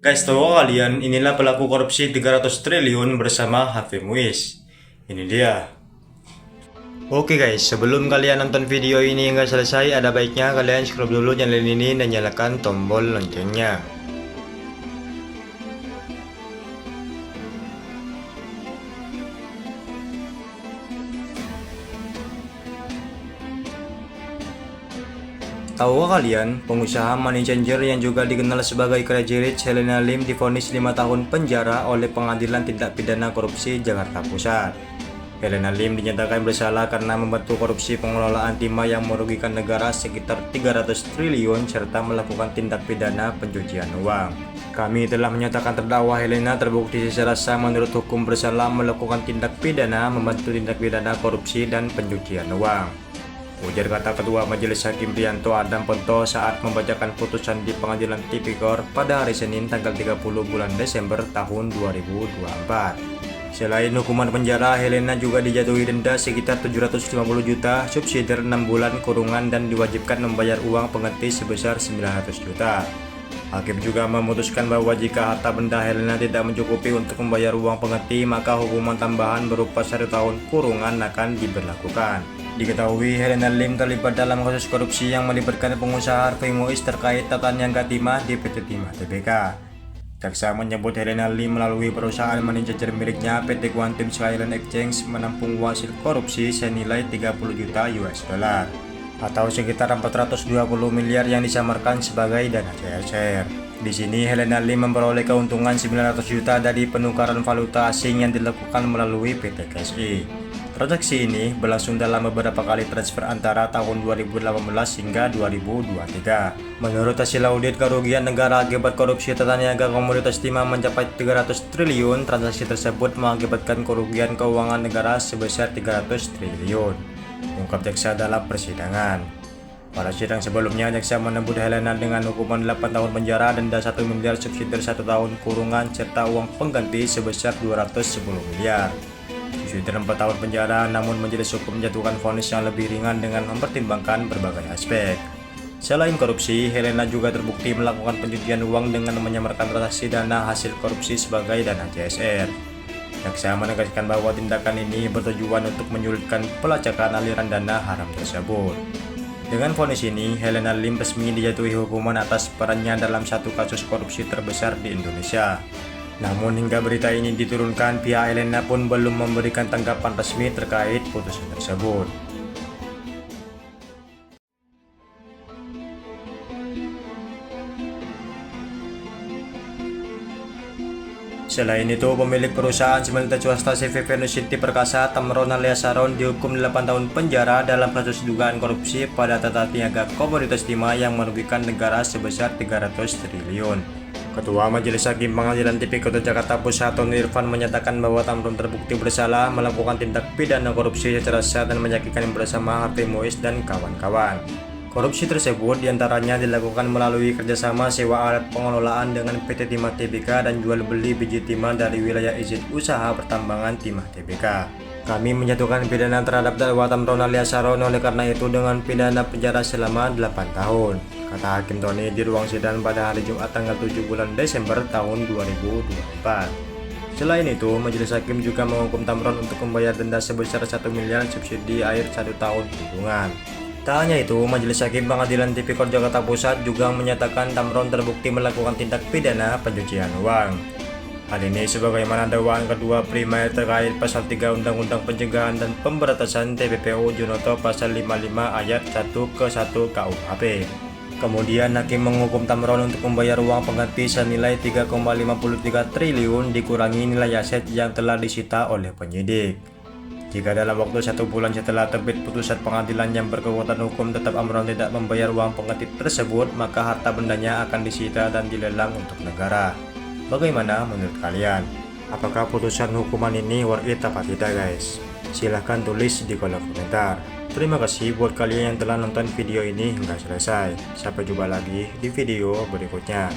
Guys, tahu kalian inilah pelaku korupsi 300 triliun bersama Harvey Muiz. Ini dia. Oke guys, sebelum kalian nonton video ini hingga selesai, ada baiknya kalian subscribe dulu channel ini dan nyalakan tombol loncengnya. Tahu kalian, pengusaha money changer yang juga dikenal sebagai Crazy Rich Helena Lim divonis 5 tahun penjara oleh Pengadilan Tindak Pidana Korupsi Jakarta Pusat. Helena Lim dinyatakan bersalah karena membantu korupsi pengelolaan timah yang merugikan negara sekitar 300 triliun serta melakukan tindak pidana pencucian uang. Kami telah menyatakan terdakwa Helena terbukti secara sah menurut hukum bersalah melakukan tindak pidana, membantu tindak pidana korupsi dan pencucian uang, ujar kata Ketua Majelis Hakim Priyanto Adam Ponto saat membacakan putusan di Pengadilan Tipikor pada hari Senin tanggal 30 bulan Desember tahun 2024. Selain hukuman penjara, Helena juga dijatuhi denda sekitar 750 juta, subsidi 6 bulan kurungan dan diwajibkan membayar uang pengganti sebesar 900 juta. Hakim juga memutuskan bahwa jika harta benda Helena tidak mencukupi untuk membayar uang pengganti, maka hukuman tambahan berupa 1 tahun kurungan akan diberlakukan. Diketahui Helena Lim terlibat dalam kasus korupsi yang melibatkan pengusaha Harvey Muiz terkait tata niaga timah di PT Timah Tbk. Jaksa menyebut Helena Lim melalui perusahaan money changer miliknya PT Quantum Skyline Exchange menampung hasil korupsi senilai 30 juta US dollar atau sekitar 420 miliar yang disamarkan sebagai dana CSR. Di sini Helena Lim memperoleh keuntungan 900 juta dari penukaran valuta asing yang dilakukan melalui PT KSI. Transaksi ini berlangsung dalam beberapa kali transfer antara tahun 2018 hingga 2023. Menurut hasil audit kerugian negara akibat korupsi tata niaga komoditas timah mencapai 300 triliun, transaksi tersebut mengakibatkan kerugian keuangan negara sebesar 300 triliun, ungkap jaksa dalam persidangan. Pada sidang sebelumnya, jaksa menyebut Helena dengan hukuman 8 tahun penjara, denda 1 miliar, subsidi 1 tahun kurungan, serta uang pengganti sebesar 210 miliar. Subsidi 4 tahun penjara, namun majelis hukum menjatuhkan vonis yang lebih ringan dengan mempertimbangkan berbagai aspek. Selain korupsi, Helena juga terbukti melakukan pencucian uang dengan menyamarkan transaksi dana hasil korupsi sebagai dana CSR. Jaksa menegaskan bahwa tindakan ini bertujuan untuk menyulitkan pelacakan aliran dana haram tersebut. Dengan vonis ini, Helena Lim resmi dijatuhi hukuman atas perannya dalam satu kasus korupsi terbesar di Indonesia. Namun hingga berita ini diturunkan, pihak Helena pun belum memberikan tanggapan resmi terkait putusan tersebut. Selain itu, pemilik perusahaan smelter swasta CV Venus City Perkasa, Tamron alias Saron, dihukum 8 tahun penjara dalam kasus dugaan korupsi pada tata niaga komoditas timah yang merugikan negara sebesar 300 triliun. Ketua Majelis Hakim Pengadilan Tipikor Jakarta Pusat Tony Irfan menyatakan bahwa Tamron terbukti bersalah melakukan tindak pidana korupsi secara sah dan menyakitkan bersama Harvey Muiz dan kawan-kawan. Korupsi tersebut diantaranya dilakukan melalui kerjasama sewa alat pengelolaan dengan PT Timah Tbk dan jual beli biji timah dari wilayah izin usaha pertambangan Timah Tbk. Kami menjatuhkan pidana terhadap terdakwa Tamron alias Saron oleh karena itu dengan pidana penjara selama 8 tahun, kata Hakim Tony di ruang sidang pada hari Jumat tanggal 7 bulan Desember tahun 2024. Selain itu, Majelis Hakim juga menghukum Tamron untuk membayar denda sebesar 1 miliar, subsidi air 1 tahun kurungan. Tak hanya itu, Majelis Hakim Pengadilan Tipikor Jakarta Pusat juga menyatakan Tamron terbukti melakukan tindak pidana pencucian uang. Hal ini sebagaimana dakwaan kedua primer terkait pasal 3 Undang-Undang Pencegahan dan Pemberantasan TPPU Junoto pasal 55 ayat 1 ke 1 KUHP. Kemudian Hakim menghukum Tamron untuk membayar uang pengganti senilai 3,53 triliun dikurangi nilai aset yang telah disita oleh penyidik. Jika dalam waktu 1 bulan setelah terbit putusan pengadilan yang berkekuatan hukum tetap Tamron tidak membayar uang pengganti tersebut, maka harta bendanya akan disita dan dilelang untuk negara. Bagaimana menurut kalian? Apakah putusan hukuman ini worth it apa tidak guys? Silahkan tulis di kolom komentar. Terima kasih buat kalian yang telah nonton video ini hingga selesai. Sampai jumpa lagi di video berikutnya.